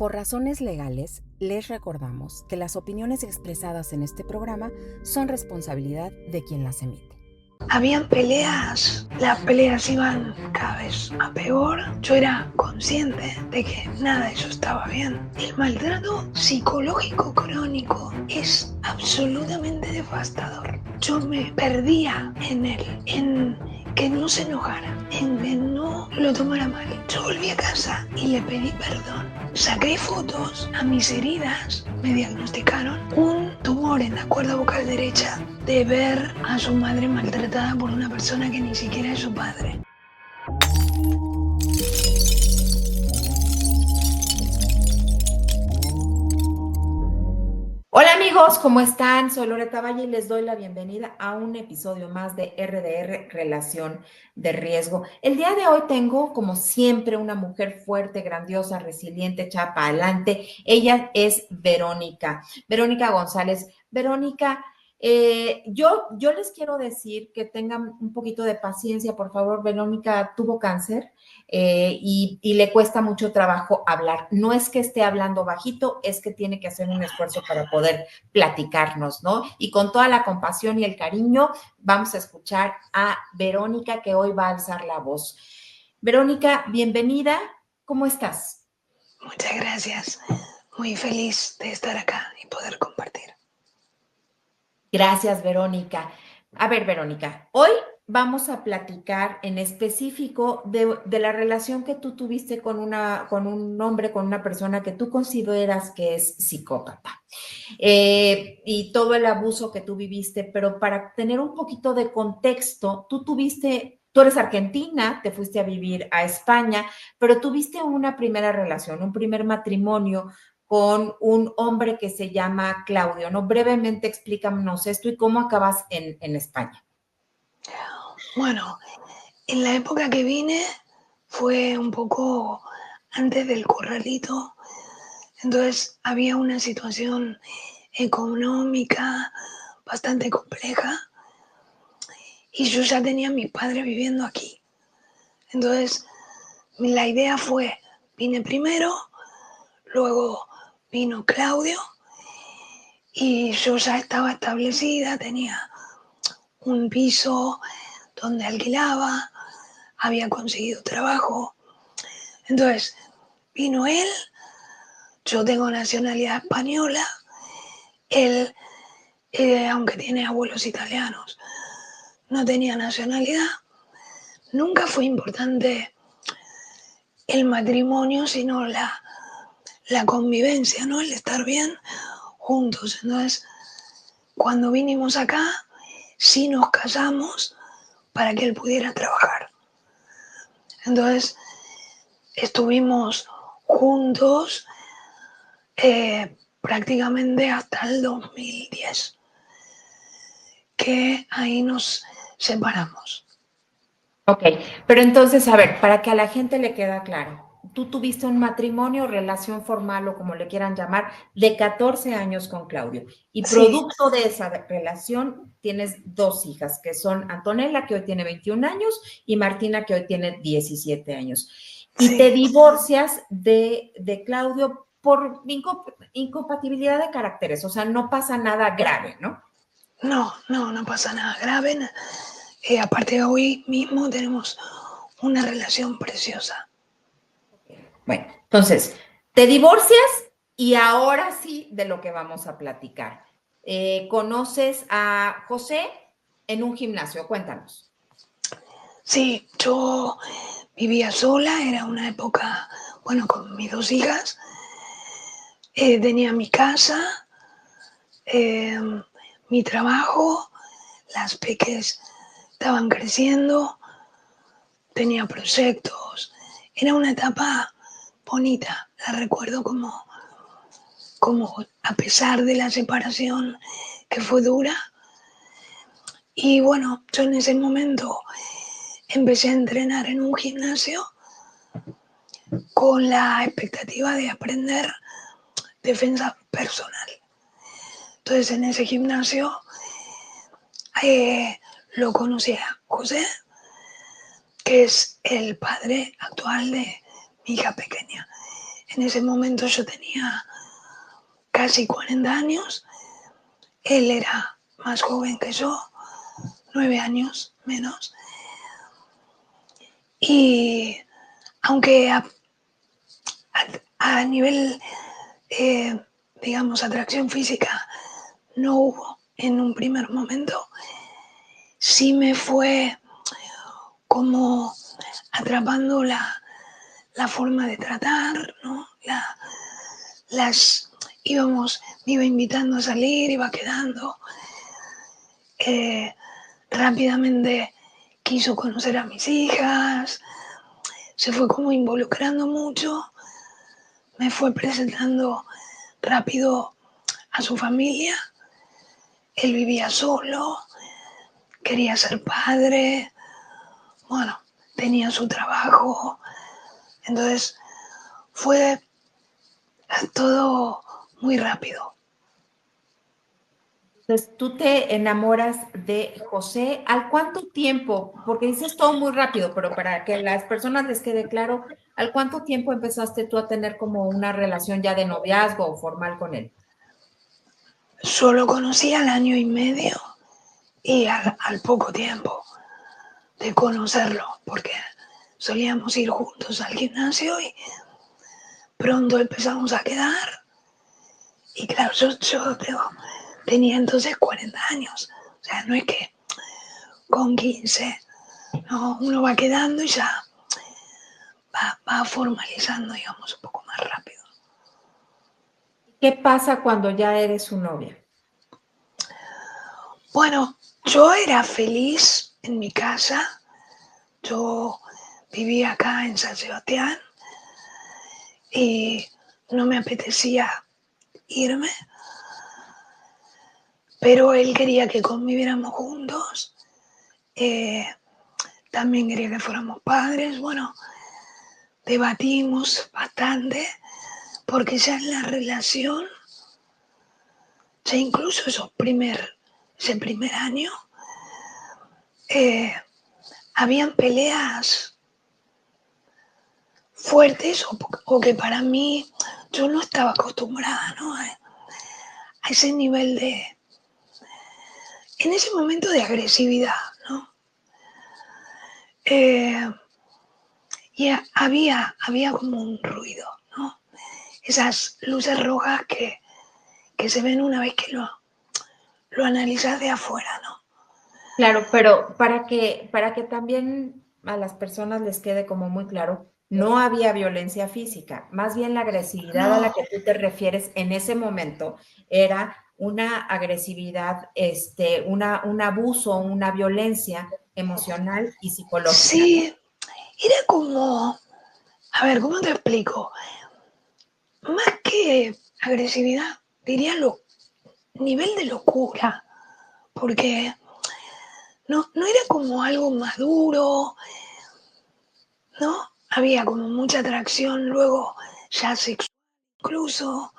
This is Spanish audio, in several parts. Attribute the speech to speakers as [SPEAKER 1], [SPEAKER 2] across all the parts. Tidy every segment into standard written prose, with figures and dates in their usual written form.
[SPEAKER 1] Por razones legales, les recordamos que las opiniones expresadas en este programa son responsabilidad de quien las emite.
[SPEAKER 2] Habían peleas, las peleas iban cada vez a peor. Yo era consciente de que nada de eso estaba bien. El maltrato psicológico crónico es absolutamente devastador. Yo me perdía en él, en que no se enojara, en que no lo tomara mal. Yo volví a casa y le pedí perdón. Saqué fotos a mis heridas, me diagnosticaron un tumor en la cuerda vocal derecha de ver a su madre maltratada por una persona que ni siquiera es su padre.
[SPEAKER 3] Hola amigos, ¿cómo están? Soy Loreta Valle y les doy la bienvenida a un episodio más de RDR, Relación de Riesgo. El día de hoy tengo, como siempre, una mujer fuerte, grandiosa, resiliente, echada para adelante. Ella es Verónica González. Verónica, yo les quiero decir que tengan un poquito de paciencia, por favor. Verónica tuvo cáncer. Y le cuesta mucho trabajo hablar. No es que esté hablando bajito, es que tiene que hacer un esfuerzo para poder platicarnos, ¿no? Y con toda la compasión y el cariño, vamos a escuchar a Verónica, que hoy va a alzar la voz. Verónica, bienvenida. ¿Cómo estás?
[SPEAKER 2] Muchas gracias. Muy feliz de estar acá y poder compartir.
[SPEAKER 3] Gracias, Verónica. A ver, Verónica, hoy vamos a platicar en específico de la relación que tú tuviste con un hombre, con una persona que tú consideras que es psicópata, y todo el abuso que tú viviste, pero para tener un poquito de contexto, tú eres argentina, te fuiste a vivir a España, pero tuviste una primera relación, un primer matrimonio con un hombre que se llama Claudio, ¿no? Brevemente explícanos esto y cómo acabas en España.
[SPEAKER 2] Bueno, en la época que vine fue un poco antes del corralito, entonces había una situación económica bastante compleja y yo ya tenía a mis padres viviendo aquí. Entonces la idea fue, vine primero, luego vino Claudio y yo ya estaba establecida, tenía un piso donde alquilaba, había conseguido trabajo. Entonces vino él, yo tengo nacionalidad española, él, aunque tiene abuelos italianos, no tenía nacionalidad. Nunca fue importante el matrimonio, sino la convivencia, ¿no? El estar bien juntos. Entonces, cuando vinimos acá, sí nos casamos para que él pudiera trabajar. Entonces, estuvimos juntos prácticamente hasta el 2010, que ahí nos separamos.
[SPEAKER 3] Ok, pero entonces, a ver, para que a la gente le quede claro, tú tuviste un matrimonio, relación formal o como le quieran llamar, de 14 años con Claudio. Y
[SPEAKER 2] Sí,
[SPEAKER 3] producto de esa relación tienes dos hijas, que son Antonella, que hoy tiene 21 años, y Martina, que hoy tiene 17 años. Y te
[SPEAKER 2] sí.
[SPEAKER 3] divorcias de Claudio por incompatibilidad de caracteres, o sea, no pasa nada grave, ¿no?
[SPEAKER 2] No pasa nada grave. Aparte de hoy mismo tenemos una relación preciosa.
[SPEAKER 3] Bueno, entonces, te divorcias y ahora sí de lo que vamos a platicar. ¿Conoces a José en un gimnasio? Cuéntanos.
[SPEAKER 2] Sí, yo vivía sola, era una época, bueno, con mis dos hijas. Tenía mi casa, eh, mi trabajo, las peques estaban creciendo, tenía proyectos. Era una etapa bonita, la recuerdo como a pesar de la separación que fue dura. Y bueno, yo en ese momento empecé a entrenar en un gimnasio con la expectativa de aprender defensa personal. Entonces en ese gimnasio lo conocí a José, que es el padre actual de mi hija pequeña. En ese momento yo tenía casi 40 años, él era más joven que yo, 9 años menos. Y aunque a nivel, digamos, atracción física no hubo en un primer momento, sí me fue como atrapando la forma de tratar, ¿no? Me iba invitando a salir, iba quedando. Rápidamente quiso conocer a mis hijas, se fue como involucrando mucho, me fue presentando rápido a su familia. Él vivía solo, quería ser padre, bueno, tenía su trabajo, entonces fue todo muy rápido.
[SPEAKER 3] Entonces, tú te enamoras de José. ¿Al cuánto tiempo? Porque dices todo muy rápido, pero para que a las personas les quede claro, ¿al cuánto tiempo empezaste tú a tener como una relación ya de noviazgo o formal con él?
[SPEAKER 2] Solo conocí al año y medio y al poco tiempo de conocerlo, porque solíamos ir juntos al gimnasio y pronto empezamos a quedar. Y claro, tenía entonces 40 años. O sea, no es que con 15, no, uno va quedando y ya va formalizando, digamos, un poco más rápido.
[SPEAKER 3] ¿Qué pasa cuando ya eres su novia?
[SPEAKER 2] Bueno, yo era feliz en mi casa. Yo vivía acá en San Sebastián y no me apetecía irme, pero él quería que conviviéramos juntos. Eh, También quería que fuéramos padres. Bueno, debatimos bastante porque ya en la relación, ya incluso ese primer año, habían peleas fuertes o que para mí yo no estaba acostumbrada, ¿no? A ese nivel en ese momento de agresividad, ¿no? Eh, y había como un ruido, ¿no? Esas luces rojas que se ven una vez que lo analizas de afuera, ¿no?
[SPEAKER 3] Claro, pero para que también a las personas les quede como muy claro, no había violencia física, más bien la agresividad a la
[SPEAKER 2] No,
[SPEAKER 3] que tú te refieres en ese momento era una agresividad, un abuso, una violencia emocional y psicológica.
[SPEAKER 2] sí, era como, a ver, ¿cómo te explico? Más que agresividad, diría nivel de locura, porque no era como algo maduro, ¿no? Había como mucha atracción, luego ya sexual incluso.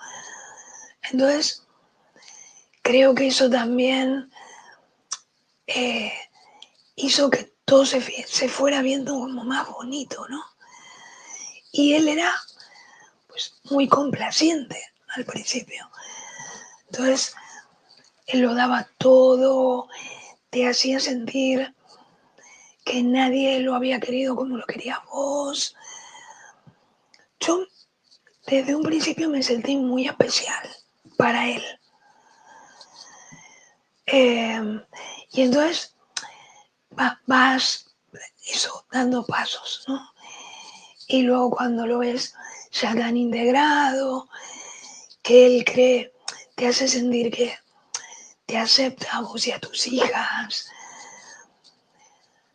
[SPEAKER 2] Entonces, creo que eso también eh, hizo que todo se fuera viendo como más bonito, ¿no? Y él era pues muy complaciente al principio. Entonces, él lo daba todo, te hacía sentir que nadie lo había querido como lo querías vos. Yo desde un principio me sentí muy especial para él. Y entonces vas eso, dando pasos, ¿no? Y luego cuando lo ves ya tan integrado, que él cree, te hace sentir que te acepta a vos y a tus hijas.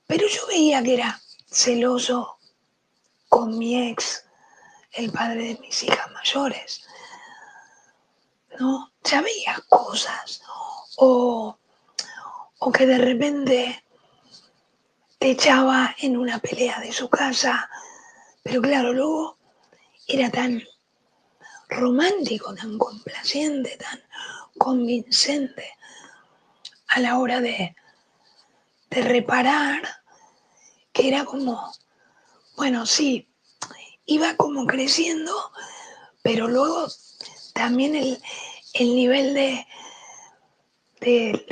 [SPEAKER 2] Pero yo veía que era celoso con mi ex, el padre de mis hijas mayores, ¿no? Ya veía cosas. O, o que de repente te echaba en una pelea de su casa. Pero claro, luego era tan romántico, tan complaciente, tan convincente a la hora de reparar, que era como, bueno, sí, iba como creciendo, pero luego también el nivel de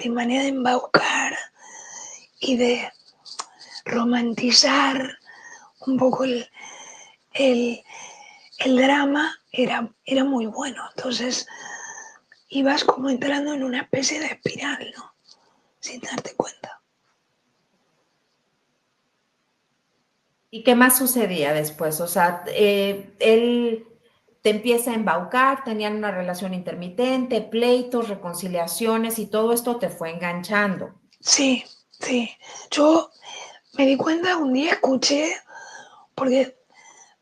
[SPEAKER 2] manera de embaucar y de romantizar un poco el drama era muy bueno. Entonces ibas como entrando en una especie de espiral, ¿no? Sin darte cuenta.
[SPEAKER 3] ¿Y qué más sucedía después? O sea, él te empieza a embaucar, tenían una relación intermitente, pleitos, reconciliaciones y todo esto te fue enganchando.
[SPEAKER 2] Sí, sí. Yo me di cuenta, un día escuché, porque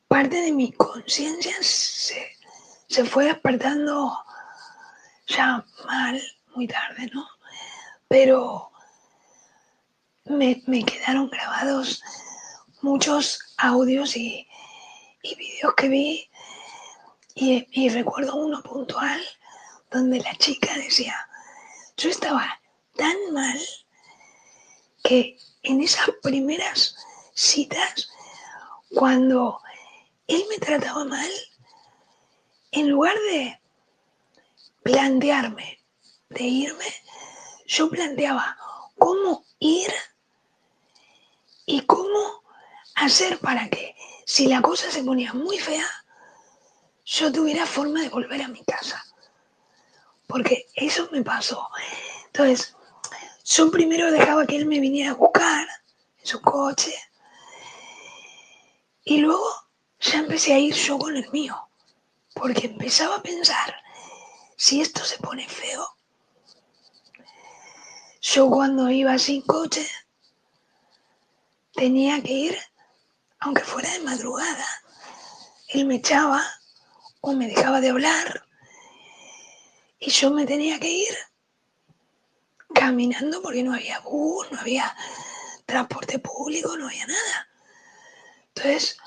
[SPEAKER 2] parte de mi conciencia se fue despertando ya mal, muy tarde, ¿no? Pero me quedaron grabados muchos audios y vídeos que vi y recuerdo uno puntual donde la chica decía, yo estaba tan mal que en esas primeras citas, cuando él me trataba mal, en lugar de plantearme de irme, yo planteaba cómo ir y cómo hacer para que, si la cosa se ponía muy fea, yo tuviera forma de volver a mi casa. Porque eso me pasó. Entonces, yo primero dejaba que él me viniera a buscar en su coche y luego ya empecé a ir yo con el mío. Porque empezaba a pensar, si esto se pone feo, yo cuando iba sin coche tenía que ir, aunque fuera de madrugada. Él me echaba o me dejaba de hablar y yo me tenía que ir caminando porque no había bus, no había transporte público, no había nada. Entonces,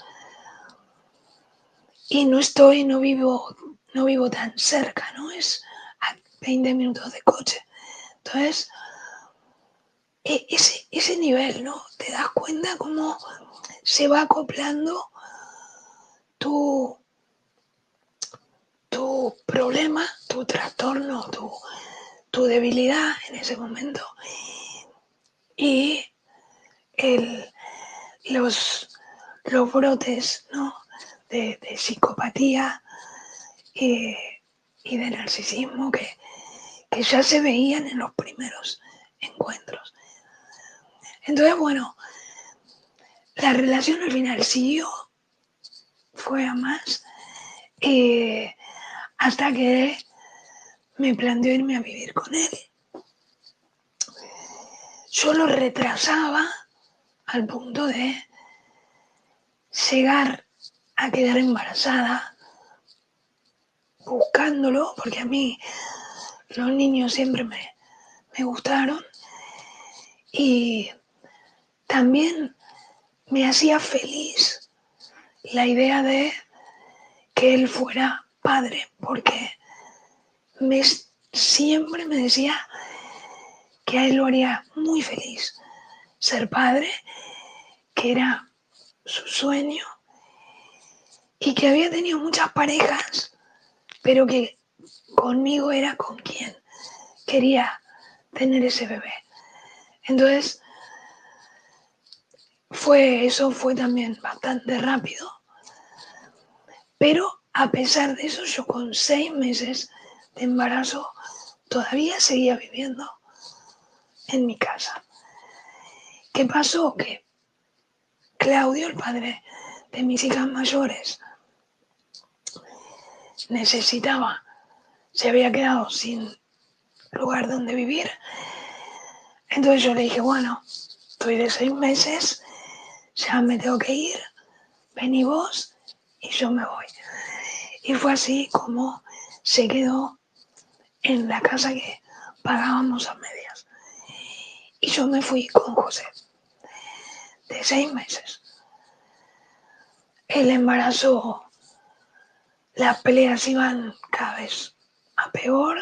[SPEAKER 2] y no vivo tan cerca, ¿no? Es a 20 minutos de coche. Entonces, ese nivel, ¿no? Te das cuenta cómo se va acoplando tu, tu problema, tu trastorno, tu debilidad en ese momento y el, los brotes, ¿no? de psicopatía y de narcisismo que ya se veían en los primeros encuentros. Entonces, bueno, la relación al final siguió, fue a más, hasta que me planteó irme a vivir con él. Yo lo retrasaba al punto de llegar a quedar embarazada buscándolo, porque a mí los niños siempre me gustaron y también me hacía feliz la idea de que él fuera padre, porque me, siempre me decía que a él lo haría muy feliz ser padre, que era su sueño y que había tenido muchas parejas, pero que conmigo era con quien quería tener ese bebé. Entonces, eso fue también bastante rápido, pero a pesar de eso, yo con 6 meses de embarazo todavía seguía viviendo en mi casa. ¿Qué pasó? Que Claudio, el padre de mis hijas mayores, se había quedado sin lugar donde vivir. Entonces yo le dije, bueno, estoy de 6 meses, ya me tengo que ir, vení vos y yo me voy. Y fue así como se quedó en la casa que pagábamos a medias. Y yo me fui con José, de 6 meses. El embarazo, las peleas iban cada vez a peor.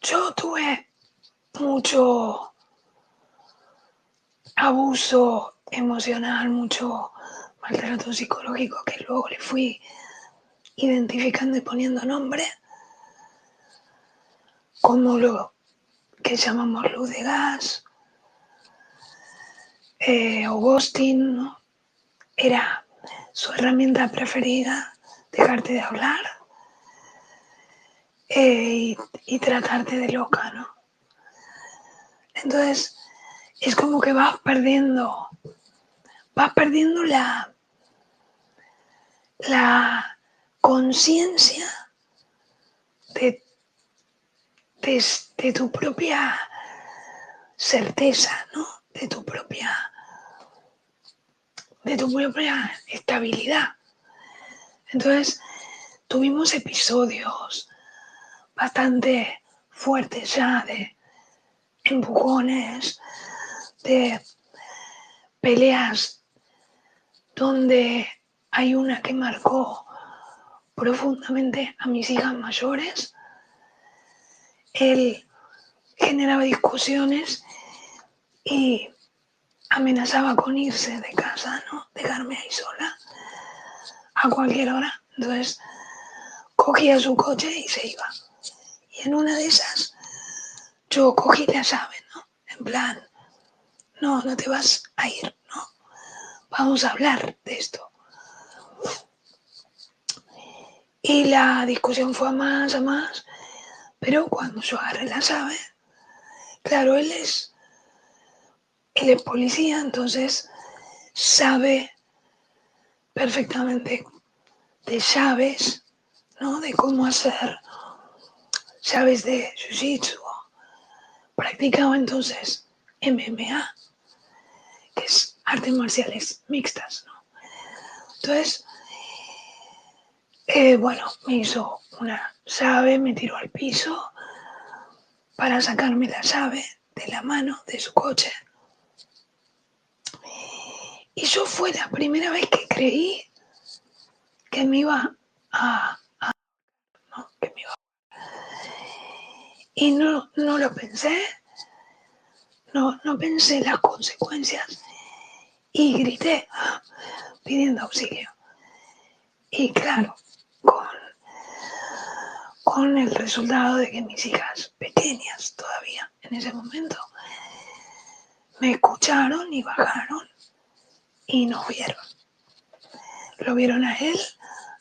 [SPEAKER 2] Yo tuve mucho abuso emocional, mucho maltrato psicológico que luego le fui identificando y poniendo nombre, como lo que llamamos luz de gas, o ghosting, ¿no? Era su herramienta preferida, dejarte de hablar y tratarte de loca, ¿no? Entonces es como que vas perdiendo la conciencia de, de tu propia certeza, ¿no? De tu propia estabilidad. Entonces tuvimos episodios bastante fuertes ya de empujones, de peleas donde hay una que marcó profundamente a mis hijas mayores. Él generaba discusiones y amenazaba con irse de casa, ¿no? Dejarme ahí sola a cualquier hora. Entonces cogía su coche y se iba. Y en una de esas yo cogí la llave, ¿no? En plan, no te vas a ir, ¿no? Vamos a hablar de esto. Y la discusión fue a más, pero cuando yo agarré la llave, claro, él es policía, entonces sabe perfectamente de llaves, ¿no? De cómo hacer llaves de jiu-jitsu. Practicaba entonces MMA, que es artes marciales mixtas, ¿no? Entonces, bueno, me hizo una llave, me tiró al piso para sacarme la llave de la mano de su coche. Y yo fue la primera vez que creí que me iba ¿no? Que me iba. Y no lo pensé, no pensé las consecuencias y grité pidiendo auxilio. Y claro, con el resultado de que mis hijas pequeñas todavía en ese momento me escucharon y bajaron y nos vieron. Lo vieron a él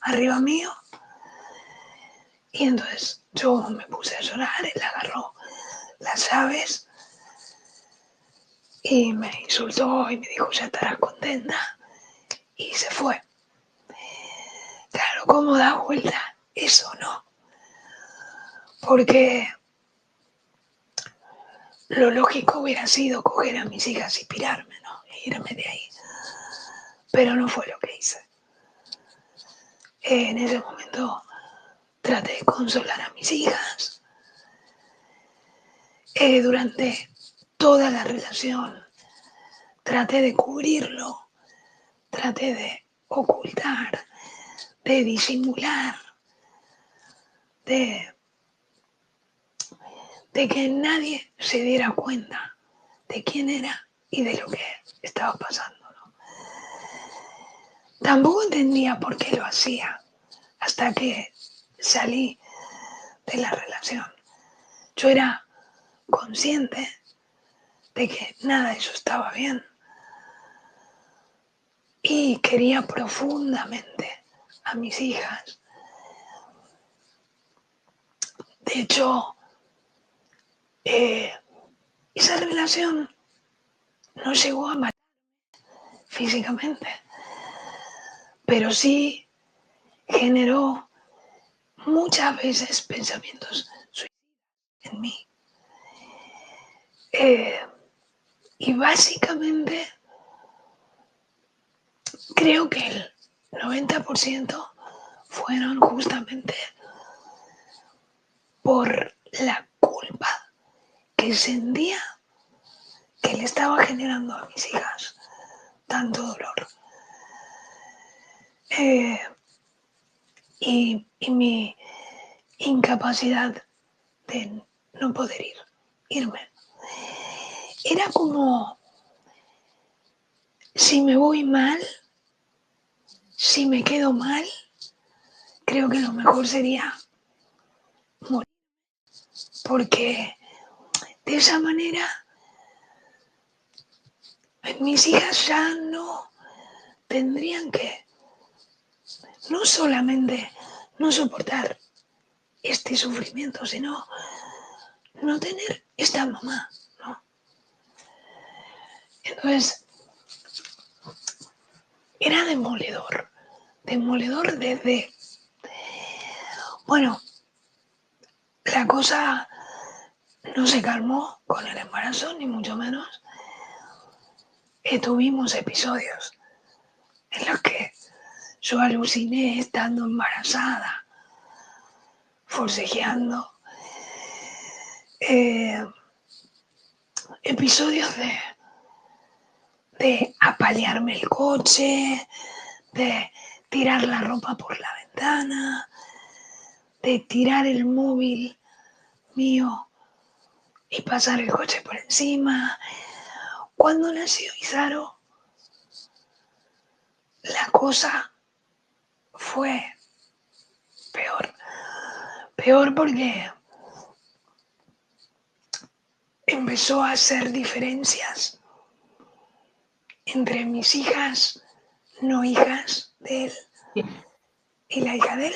[SPEAKER 2] arriba mío y entonces yo me puse a llorar, él agarró las llaves y me insultó y me dijo ya estarás contenta y se fue. Claro, ¿cómo da vuelta eso, no? Porque lo lógico hubiera sido coger a mis hijas y pirarme, ¿no? E irme de ahí. Pero no fue lo que hice. En ese momento traté de consolar a mis hijas. Durante toda la relación traté de cubrirlo, traté de ocultar, de disimular, de que nadie se diera cuenta de quién era y de lo que estaba pasando, ¿no? Tampoco entendía por qué lo hacía hasta que salí de la relación. Yo era consciente de que nada de eso estaba bien y quería profundamente a mis hijas. De hecho, esa relación no llegó a matar físicamente, pero sí generó muchas veces pensamientos suicidas en mí. Y básicamente creo que el 90% fueron justamente por la culpa que sentía que le estaba generando a mis hijas tanto dolor. Y mi incapacidad de no poder irme. Era como, si me voy mal, si me quedo mal, creo que lo mejor sería morir, porque de esa manera mis hijas ya no tendrían que no solamente no soportar este sufrimiento, sino no tener esta mamá, ¿no? Entonces, era demoledor desde, bueno, la cosa no se calmó con el embarazo, ni mucho menos. Tuvimos episodios en los que yo aluciné estando embarazada, forcejeando, episodios de apalearme el coche, de tirar la ropa por la ventana, de tirar el móvil mío y pasar el coche por encima. Cuando nació Izaro, la cosa fue peor. Peor porque empezó a hacer diferencias entre mis hijas, no hijas de él, y la hija de él.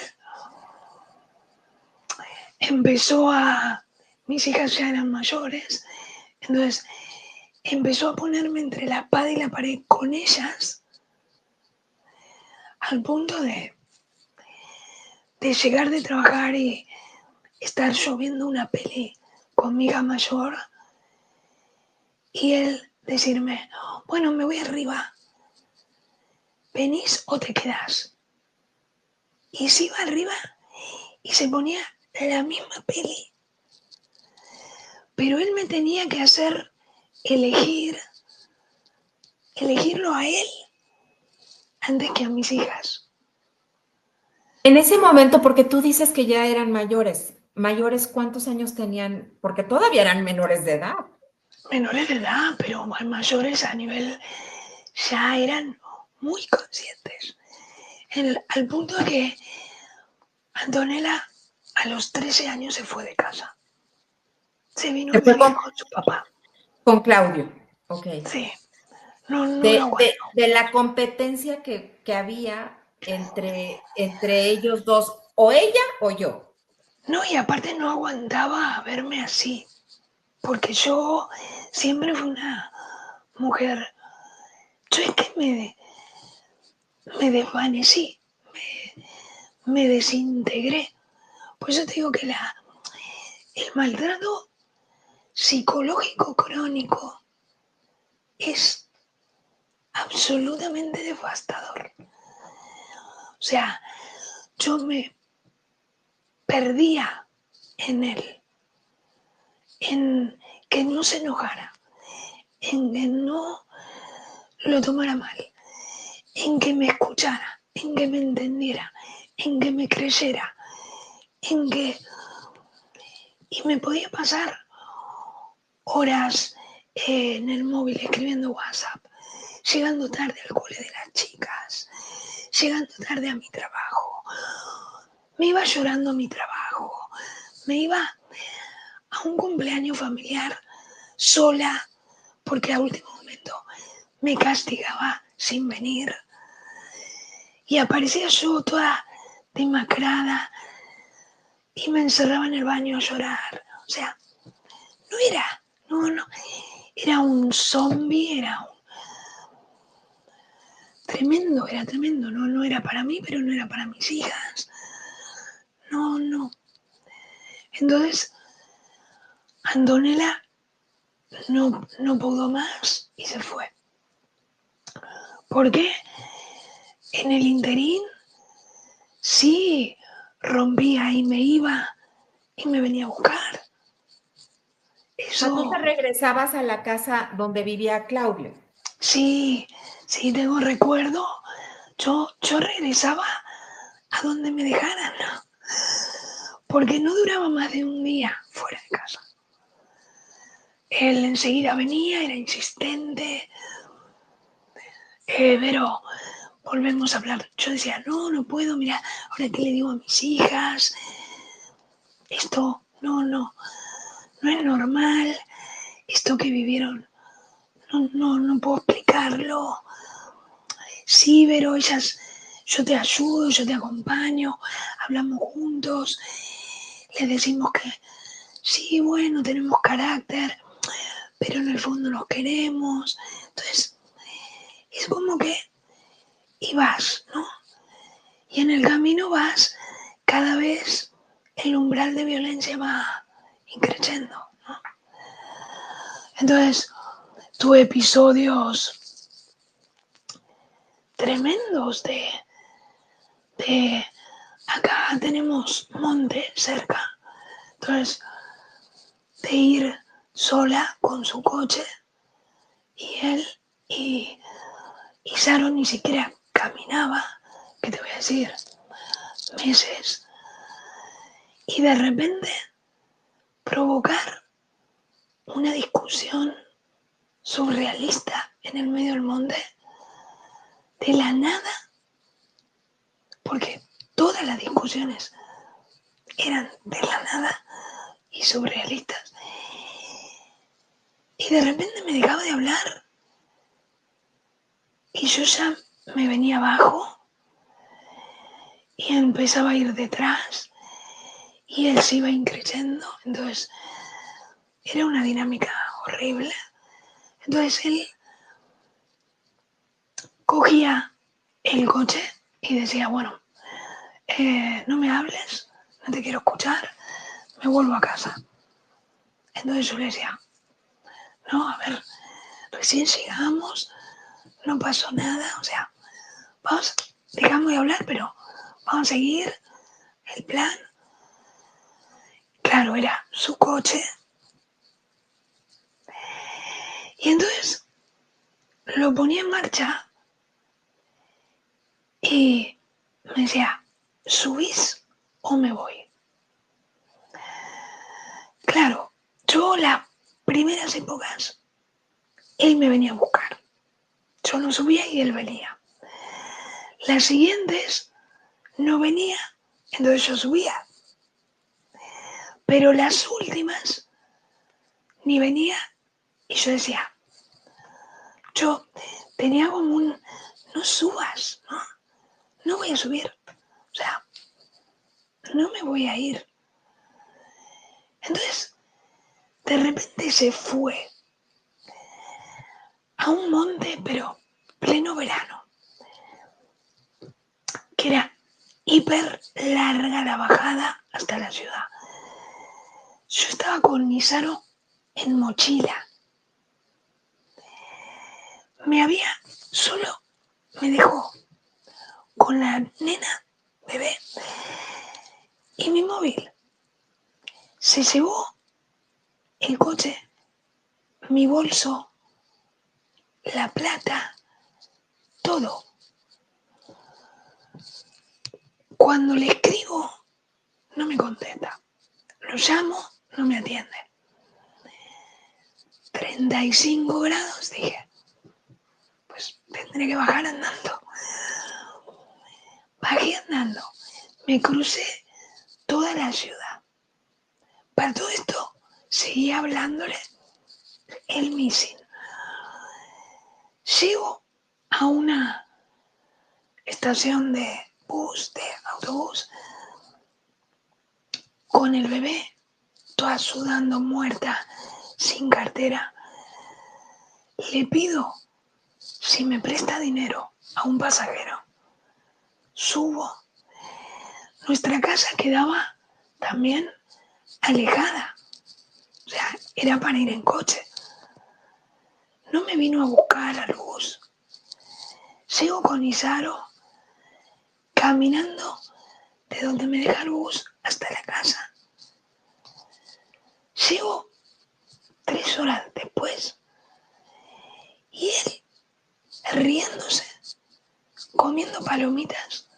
[SPEAKER 2] Mis hijas ya eran mayores, entonces empezó a ponerme entre la espada y la pared con ellas, al punto de llegar de trabajar y estar yo viendo una peli con mi hija mayor y él decirme, bueno, me voy arriba, ¿venís o te quedás? Y se iba arriba y se ponía la misma peli, pero él me tenía que hacer elegirlo a él antes que a mis hijas.
[SPEAKER 3] En ese momento, porque tú dices que ya eran mayores, mayores, ¿cuántos años tenían? Porque todavía eran menores de edad.
[SPEAKER 2] Menores de edad, pero mayores a nivel, ya eran muy conscientes. Al punto de que Antonella a los 13 años se fue de casa. Se vino a
[SPEAKER 3] Se fue
[SPEAKER 2] vivir con su papá.
[SPEAKER 3] con Claudio. Ok.
[SPEAKER 2] Sí, no lo aguantó.
[SPEAKER 3] De la competencia que había entre ellos dos, o ella o yo.
[SPEAKER 2] No, y aparte no aguantaba verme así, porque yo siempre fui una mujer. Yo es que me desvanecí, me desintegré. Por eso te digo que el maltrato psicológico crónico es absolutamente devastador. O sea, yo me perdía en él, en que no se enojara, en que no lo tomara mal, en que me escuchara, en que me entendiera, en que me creyera, en que... Y me podía pasar horas en el móvil escribiendo WhatsApp, llegando tarde al cole de las chicas, llegando tarde a mi trabajo. Me iba llorando a mi trabajo, me iba a un cumpleaños familiar sola, porque a último momento me castigaba sin venir. Y aparecía yo toda demacrada y me encerraba en el baño a llorar. O sea, no, era un zombie, era tremendo, no era para mí, pero no era para mis hijas. No. Entonces, Antonella no pudo más y se fue. Porque en el interín sí rompía y me iba y me venía a buscar.
[SPEAKER 3] O sea, tú
[SPEAKER 2] Eso
[SPEAKER 3] te regresabas a la casa donde vivía Claudio.
[SPEAKER 2] sí, tengo recuerdo. Yo regresaba a donde me dejaran, ¿no? Porque no duraba más de un día fuera de casa. Él enseguida venía, era insistente, pero volvemos a hablar. Yo decía, no puedo, mira, ahora qué le digo a mis hijas, esto no es normal, esto que vivieron, no puedo explicarlo. Sí, pero yo te ayudo, yo te acompaño, hablamos juntos, les decimos que sí, bueno, tenemos carácter, pero en el fondo nos queremos. Entonces, es como que, y vas, ¿no? Y en el camino vas, cada vez el umbral de violencia va increciendo, ¿no? Entonces, tuve episodios tremendos de acá tenemos monte cerca, entonces de ir sola con su coche y él y Sharon ni siquiera caminaba, ¿qué te voy a decir? Meses. Y de repente provocar una discusión surrealista en el medio del monte, de la nada, porque todas las discusiones eran de la nada y surrealistas. Y de repente me dejaba de hablar y yo ya me venía abajo y empezaba a ir detrás y él se iba increciendo. Entonces era una dinámica horrible. Entonces él cogía el coche y decía, bueno, no me hables, no te quiero escuchar, me vuelvo a casa. Entonces yo le decía, no, a ver, recién llegamos, no pasó nada, o sea, vamos, dejamos de hablar, pero vamos a seguir el plan. Claro, era su coche. Y entonces lo ponía en marcha y me decía, ¿subís o me voy? Claro, yo las primeras épocas, él me venía a buscar. Yo no subía y él venía. Las siguientes no venía, entonces yo subía. Pero las últimas ni venía y yo decía, yo tenía como un, no subas, no voy a subir. O sea, no me voy a ir. Entonces, de repente se fue a un monte, pero pleno verano, que era hiper larga la bajada hasta la ciudad. Yo estaba con Misaro en mochila. Solo me dejó con la nena, bebé, y mi móvil. Se llevó el coche, mi bolso, la plata, todo. Cuando le escribo, no me contesta. Lo llamo, no me atiende. 35 grados, dije. Pues tendré que bajar andando. Bajé andando. Me crucé toda la ciudad. Para todo esto, seguía hablándole el missing. Llego a una estación de bus, de autobús, con el bebé, toda sudando, muerta, sin cartera. Le pido si me presta dinero a un pasajero. Subo. Nuestra casa quedaba también alejada. O sea, era para ir en coche. No me vino a buscar al bus. Sigo con Isaro caminando de donde me deja el bus hasta la casa. Llego 3 horas después y él riéndose, comiendo palomitas,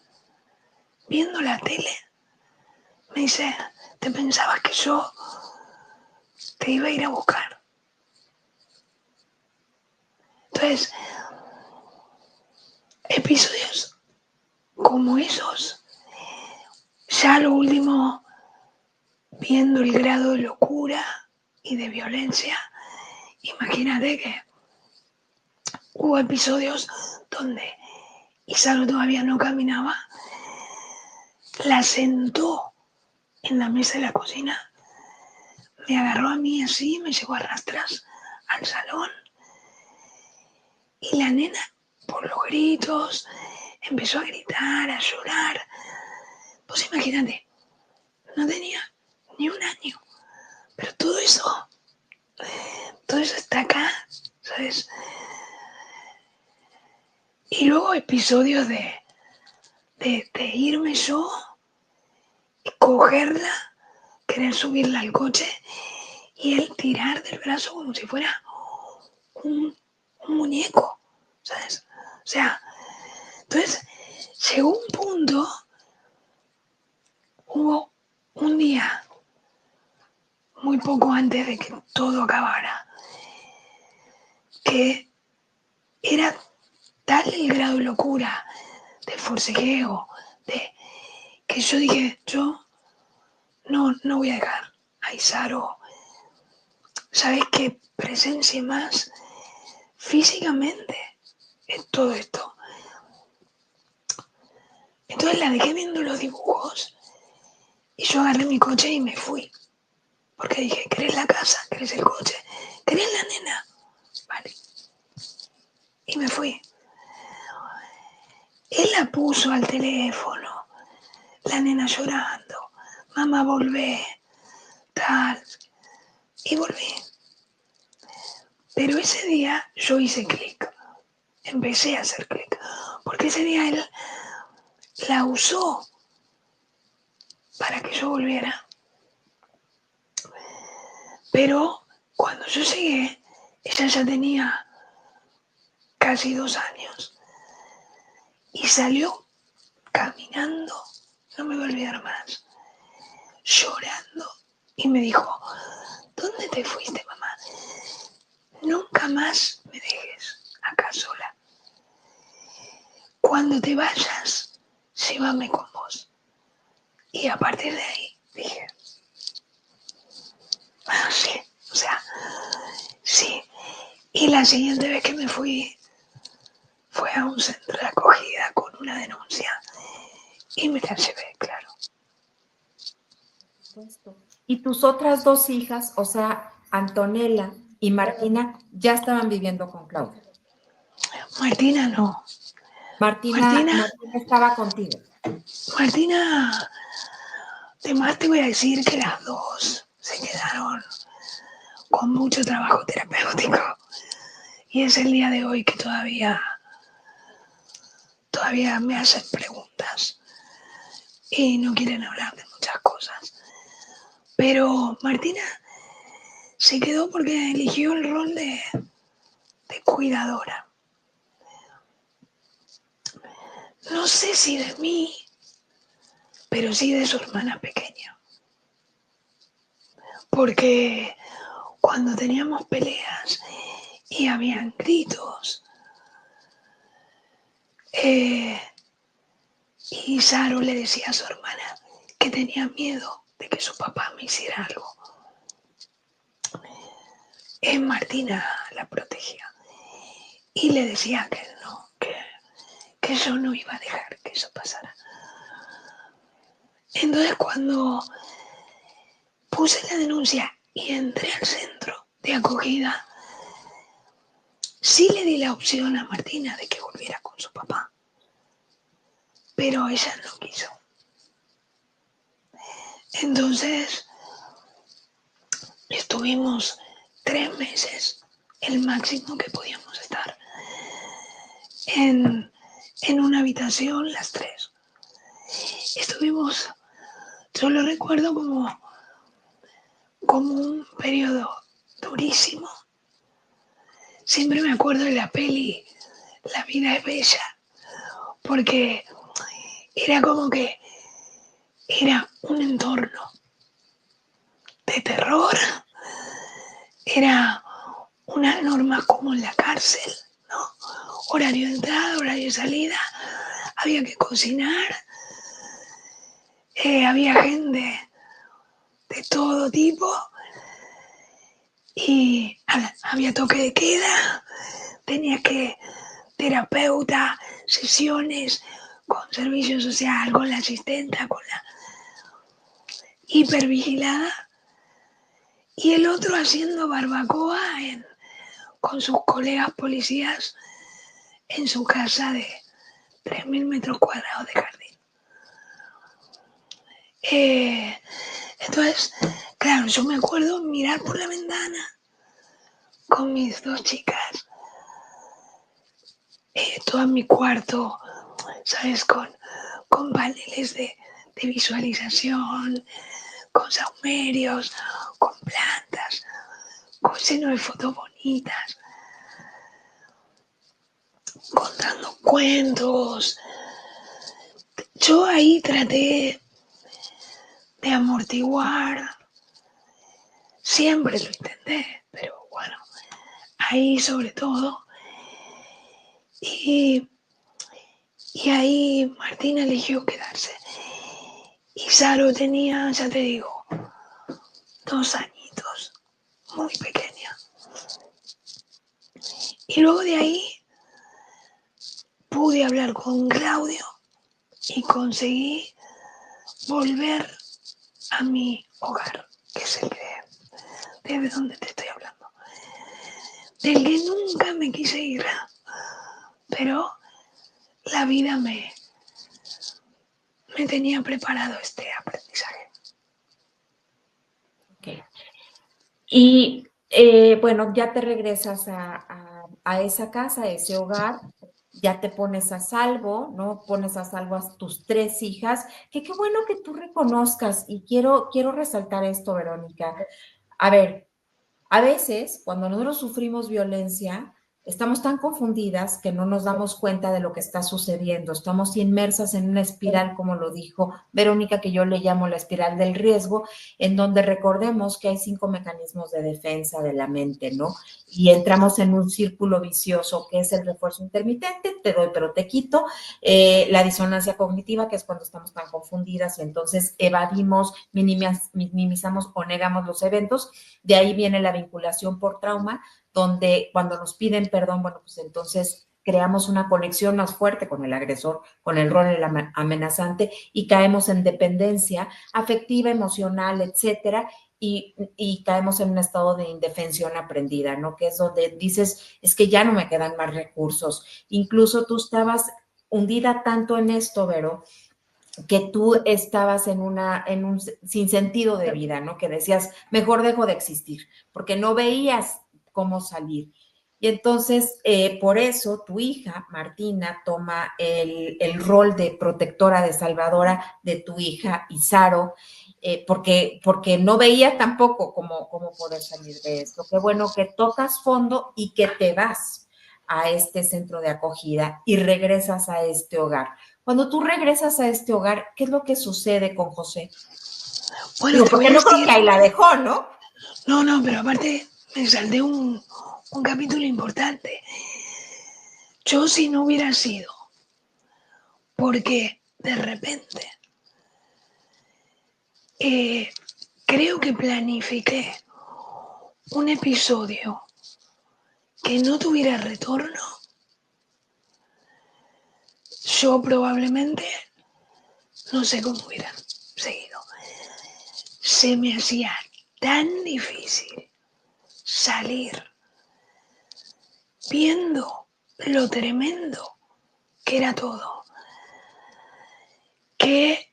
[SPEAKER 2] viendo la tele. Me dice, ¿te pensabas que yo te iba a ir a buscar? Entonces, episodios como esos, ya lo último, viendo el grado de locura y de violencia, imagínate que hubo episodios donde Isaro todavía no caminaba, la sentó en la mesa de la cocina, me agarró a mí así, me llevó a rastras al salón y la nena, por los gritos, empezó a gritar, a llorar. Pues imagínate, no tenía ni un año, pero todo eso está acá, ¿sabes? Y luego episodios de irme yo, cogerla, querer subirla al coche y él tirar del brazo como si fuera un muñeco, ¿sabes? O sea, entonces llegó un punto, hubo un día, muy poco antes de que todo acabara, que era tal el grado de locura, de forcejeo, de que yo dije, yo no voy a dejar a Isaro, ¿sabes qué? Presencia más físicamente en todo esto. Entonces la dejé viendo los dibujos y yo agarré mi coche y me fui. Porque dije, ¿querés la casa? ¿Querés el coche? ¿Querés la nena? Vale. Y me fui. Él la puso al teléfono, la nena llorando, mamá volvé, tal. Y volví. Pero ese día yo hice clic, empecé a hacer clic, porque ese día él la usó para que yo volviera. Pero cuando yo llegué, ella ya tenía casi 2 años y salió caminando, no me voy a olvidar más, llorando y me dijo, ¿dónde te fuiste, mamá? Nunca más me dejes acá sola. Cuando te vayas, llévame con vos. Y a partir de ahí dije, bueno, sí, o sea, sí. Y la siguiente vez que me fui fue a un centro de acogida con una denuncia y me la llevé, claro.
[SPEAKER 3] Y tus otras dos hijas, o sea, Antonella y Martina, ya estaban viviendo con Claudia.
[SPEAKER 2] Martina no.
[SPEAKER 3] Martina
[SPEAKER 2] Martina,
[SPEAKER 3] estaba contigo.
[SPEAKER 2] Martina, además te voy a decir que las dos se quedaron con mucho trabajo terapéutico. Y es el día de hoy que todavía me hacen preguntas y no quieren hablar de muchas cosas. Pero Martina se quedó porque eligió el rol de cuidadora. No sé si de mí, pero sí de su hermana pequeña. Porque cuando teníamos peleas y habían gritos, y Saro le decía a su hermana que tenía miedo de que su papá me hiciera algo, Martina la protegía y le decía que no, que yo no iba a dejar que eso pasara. Entonces cuando puse la denuncia y entré al centro de acogida, sí le di la opción a Martina de que volviera con su papá, pero ella no quiso. Entonces estuvimos 3 meses, el máximo que podíamos estar, en una habitación las 3. Estuvimos, yo lo recuerdo como un periodo durísimo. Siempre me acuerdo de la peli La vida es bella, porque era como que era un entorno de terror, era una norma como en la cárcel, ¿no? horario de entrada, horario de salida, había que cocinar, había gente de todo tipo y había toque de queda, tenía que terapeuta, sesiones con servicio social, con la asistenta, con la hipervigilada, y el otro haciendo barbacoa con sus colegas policías en su casa de 3.000 metros cuadrados de jardín. Entonces, claro, yo me acuerdo mirar por la ventana con mis dos chicas, todo en mi cuarto, ¿sabes? Con paneles de visualización, con saumerios, con plantas, con lleno de fotos bonitas, contando cuentos. Yo ahí traté de amortiguar, siempre lo intenté, pero bueno, ahí sobre todo. Y ahí Martina eligió quedarse. Y Saro tenía, ya te digo, 2 añitos, muy pequeña. Y luego de ahí pude hablar con Claudio y conseguí volver a mi hogar, que es el que, de donde te estoy hablando, del que nunca me quise ir, pero la vida me tenía preparado este aprendizaje.
[SPEAKER 3] Okay. Y bueno, ya te regresas a esa casa, a ese hogar, ya te pones a salvo, ¿no? Pones a salvo a tus 3 hijas, que qué bueno que tú reconozcas, y quiero resaltar esto, Verónica. A ver, a veces, cuando nosotros sufrimos violencia, estamos tan confundidas que no nos damos cuenta de lo que está sucediendo. Estamos inmersas en una espiral, como lo dijo Verónica, que yo le llamo la espiral del riesgo, en donde recordemos que hay 5 mecanismos de defensa de la mente, ¿no? Y entramos en un círculo vicioso que es el refuerzo intermitente, te doy pero te quito, la disonancia cognitiva, que es cuando estamos tan confundidas y entonces evadimos, minimizamos o negamos los eventos. De ahí viene la vinculación por trauma, donde cuando nos piden perdón, bueno, pues entonces creamos una conexión más fuerte con el agresor, con el rol amenazante, y caemos en dependencia afectiva, emocional, etcétera, y caemos en un estado de indefensión aprendida, ¿no? Que es donde dices, es que ya no me quedan más recursos. Incluso tú estabas hundida tanto en esto, Vero, que tú estabas en un sinsentido de vida, ¿no? Que decías, mejor dejo de existir, porque no veías cómo salir. Y entonces, por eso, tu hija, Martina, toma el rol de protectora, de salvadora de tu hija, Isaro, porque no veía tampoco cómo poder salir de esto. Qué bueno que tocas fondo y que te vas a este centro de acogida y regresas a este hogar. Cuando tú regresas a este hogar, ¿qué es lo que sucede con José?
[SPEAKER 2] Bueno,
[SPEAKER 3] Digo, porque no creo que ahí la dejó, ¿no?
[SPEAKER 2] No, pero aparte me salté un capítulo importante. Yo, si no hubiera sido porque de repente creo que planifiqué un episodio que no tuviera retorno, yo probablemente no sé cómo hubiera seguido. Se me hacía tan difícil salir viendo lo tremendo que era todo, que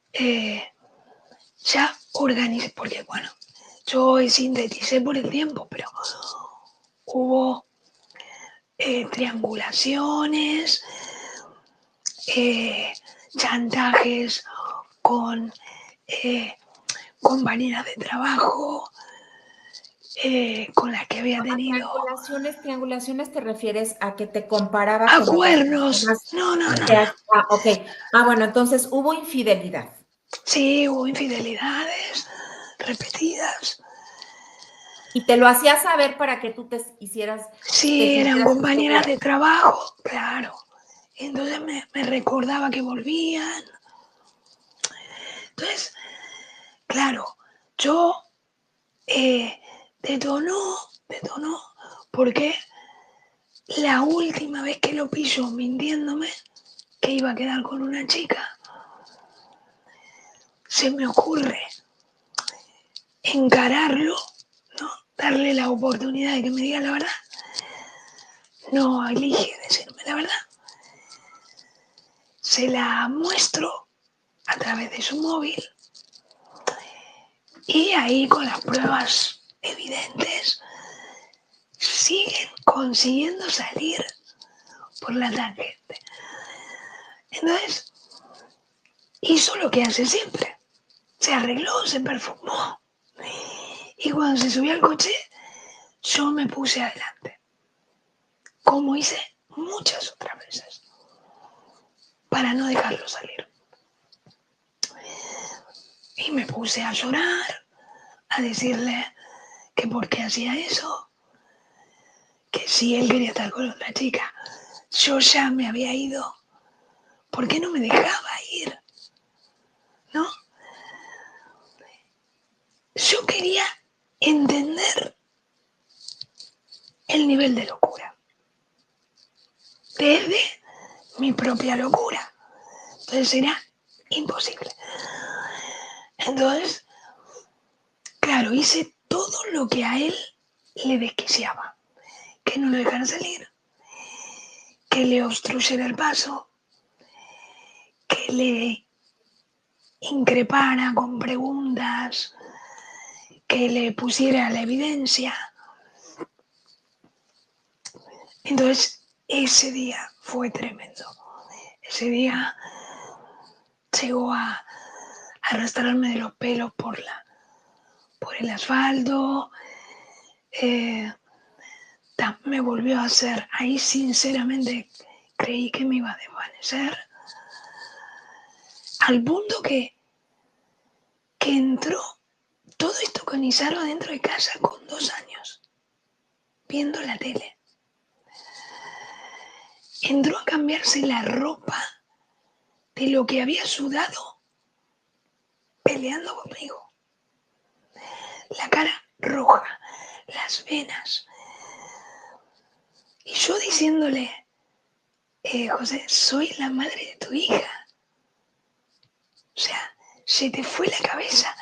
[SPEAKER 2] ya organicé, porque bueno, yo sinteticé por el tiempo, pero hubo triangulaciones, chantajes con compañeras de trabajo, con las que había tenido...
[SPEAKER 3] Triangulaciones te refieres a que te comparaba
[SPEAKER 2] ¡A
[SPEAKER 3] con otras
[SPEAKER 2] cuernos!
[SPEAKER 3] personas.
[SPEAKER 2] No.
[SPEAKER 3] Ok. Bueno, entonces hubo infidelidad.
[SPEAKER 2] Sí, hubo infidelidades repetidas.
[SPEAKER 3] Y te lo hacía saber para que tú te hicieras, te
[SPEAKER 2] Sí, eran
[SPEAKER 3] sintieras
[SPEAKER 2] compañeras
[SPEAKER 3] insegura.
[SPEAKER 2] de trabajo, claro. Entonces me recordaba que volvían. Entonces, claro, yo detonó, porque la última vez que lo pilló mintiéndome que iba a quedar con una chica, se me ocurre encararlo, ¿no? Darle la oportunidad de que me diga la verdad. No elige decirme la verdad. Se la muestro a través de su móvil y ahí con las pruebas evidentes siguen consiguiendo salir por la tangente. Entonces hizo lo que hace siempre. Se arregló, se perfumó y cuando se subió al coche yo me puse adelante, como hice muchas otras veces, para no dejarlo salir. Y me puse a llorar, a decirle que por qué hacía eso, que si él quería estar con otra chica, yo ya me había ido, ¿por qué no me dejaba ir? ¿No? Yo quería entender el nivel de locura, desde mi propia locura. Entonces era imposible. Entonces, claro, hice todo lo que a él le desquiciaba. Que no lo dejara salir, que le obstruyera el paso, que le increpara con preguntas, que le pusiera la evidencia. Entonces, ese día fue tremendo. Ese día llegó a arrastrarme de los pelos por el asfalto. Me volvió a hacer. Ahí sinceramente creí que me iba a desvanecer. Al punto que entró todo esto con Isaro dentro de casa con 2 años, viendo la tele. Entró a cambiarse la ropa de lo que había sudado peleando conmigo. La cara roja, las venas. Y yo diciéndole, José, soy la madre de tu hija. O sea, se te fue la cabeza.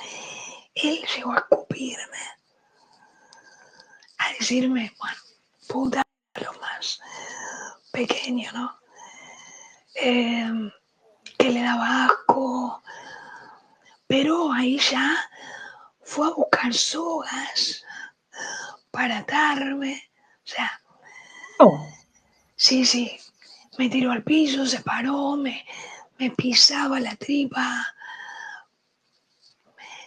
[SPEAKER 2] Él llegó a escupirme, a decirme, bueno, puta, lo más pequeño, ¿no? Que le daba asco. Pero ahí ya fue a buscar sogas para atarme. O sea,
[SPEAKER 3] Oh.
[SPEAKER 2] sí, me tiró al piso, se paró, me pisaba la tripa.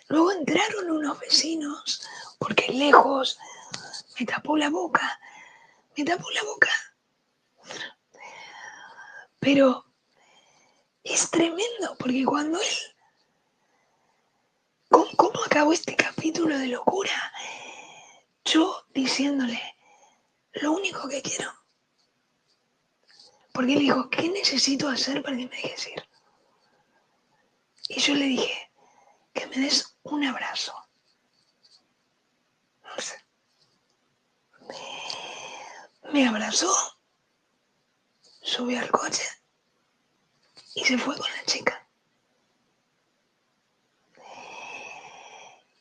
[SPEAKER 2] Luego entraron unos vecinos, porque lejos me tapó la boca. Pero es tremendo, porque cuando él... ¿Cómo acabó este capítulo de locura? Yo diciéndole, lo único que quiero. Porque él dijo, ¿qué necesito hacer para que me dejes ir? Y yo le dije, que me des un abrazo. No sé. Me abrazó, subió al coche y se fue con la chica.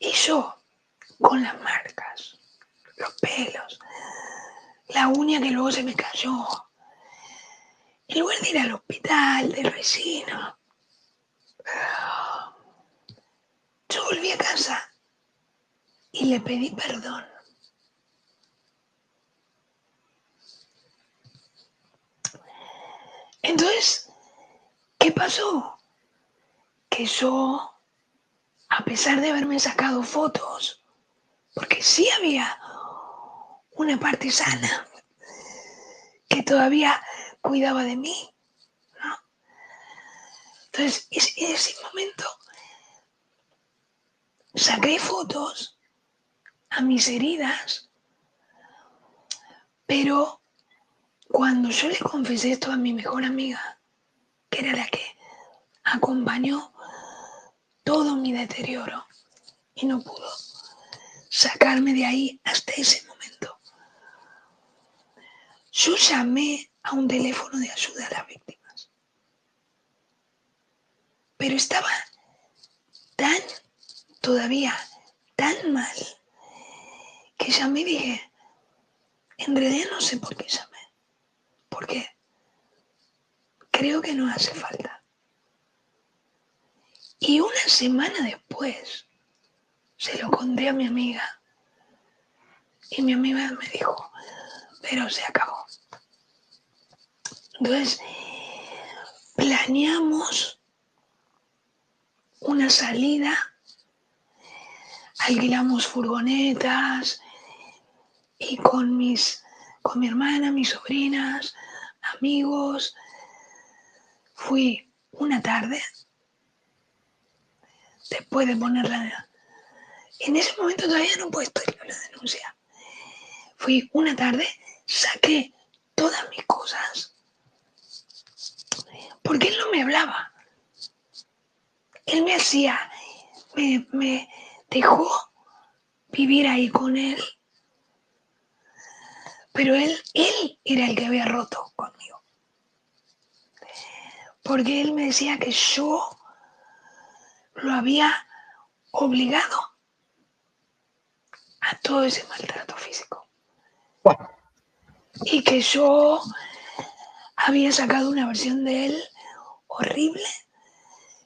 [SPEAKER 2] Y yo, con las marcas, los pelos, la uña que luego se me cayó, en lugar de ir al hospital del vecino, yo volví a casa y le pedí perdón. Entonces, ¿qué pasó? Que yo, a pesar de haberme sacado fotos, porque sí había una parte sana que todavía cuidaba de mí, ¿no? Entonces, en ese momento saqué fotos a mis heridas, pero cuando yo le confesé esto a mi mejor amiga, que era la que acompañó todo mi deterioro y no pudo sacarme de ahí hasta ese momento, yo llamé a un teléfono de ayuda a las víctimas, pero estaba todavía tan mal, que llamé y dije, en realidad no sé por qué llamé, porque creo que no hace falta. Y una semana después se lo conté a mi amiga y mi amiga me dijo, pero se acabó. Entonces planeamos una salida, alquilamos furgonetas y con mi hermana, mis sobrinas, amigos, fui una tarde, después de ponerla. En ese momento todavía no he puesto la denuncia. Fui una tarde, saqué todas mis cosas, porque él no me hablaba. Él me hacía, me dejó vivir ahí con él, pero él era el que había roto conmigo. Porque él me decía que yo lo había obligado a todo ese maltrato físico. Y que yo había sacado una versión de él horrible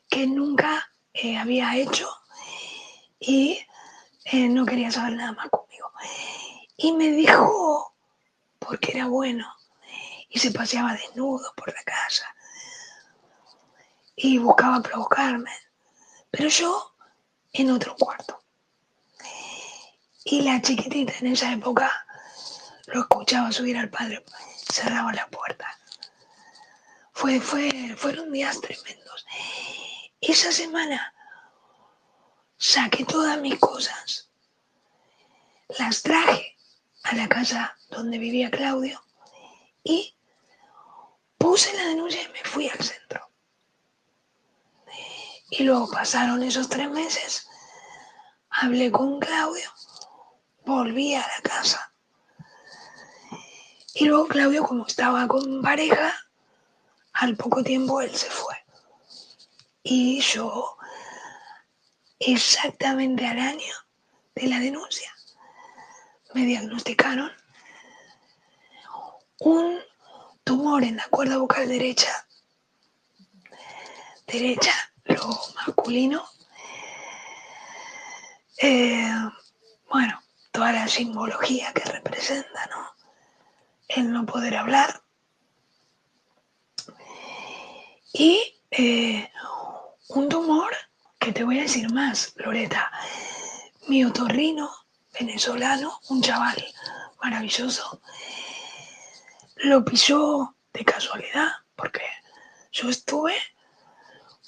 [SPEAKER 2] que nunca había hecho y no quería saber nada más conmigo. Y me dijo, porque era bueno, y se paseaba desnudo por la casa y buscaba provocarme, pero yo en otro cuarto. Y la chiquitita en esa época lo escuchaba subir al padre, cerraba la puerta. Fueron días tremendos. Esa semana saqué todas mis cosas, las traje a la casa donde vivía Claudio y puse la denuncia y me fui al centro. Y luego pasaron esos 3 meses, hablé con Claudio, volví a la casa. Y luego Claudio, como estaba con pareja, al poco tiempo él se fue. Y yo, exactamente al año de la denuncia, me diagnosticaron un tumor en la cuerda vocal derecha, lo masculino. Bueno, toda la simbología que representa, ¿no? El no poder hablar. Y un tumor que te voy a decir más, Loreta. Mi otorrino venezolano, un chaval maravilloso, lo pisó de casualidad, porque yo estuve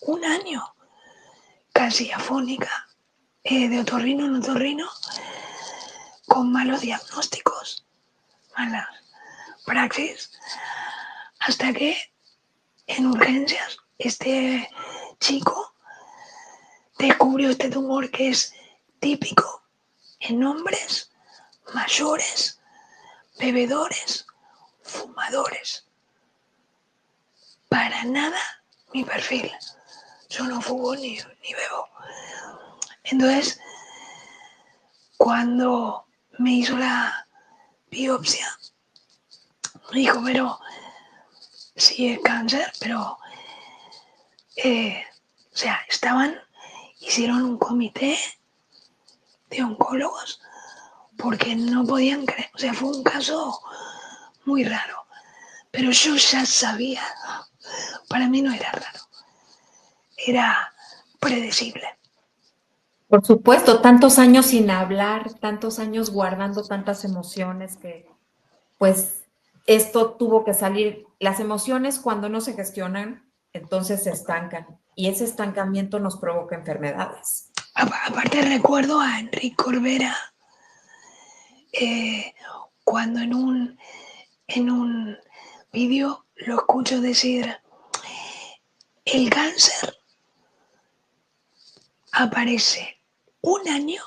[SPEAKER 2] un año casi afónica, de otorrino en otorrino, con malos diagnósticos, malas praxis, hasta que en urgencias este chico descubrió este tumor que es típico en hombres mayores, bebedores, fumadores. Para nada mi perfil. Yo no fumo ni bebo. Entonces, cuando me hizo la biopsia, me dijo, pero sí es cáncer, pero o sea, hicieron un comité de oncólogos porque no podían creer, o sea, fue un caso muy raro, pero yo ya sabía, para mí no era raro, era predecible.
[SPEAKER 3] Por supuesto, tantos años sin hablar, tantos años guardando tantas emociones que, pues, esto tuvo que salir. Las emociones cuando no se gestionan, entonces se estancan y ese estancamiento nos provoca enfermedades.
[SPEAKER 2] Aparte recuerdo a Enrique Corbera cuando en un vídeo lo escucho decir, el cáncer aparece un año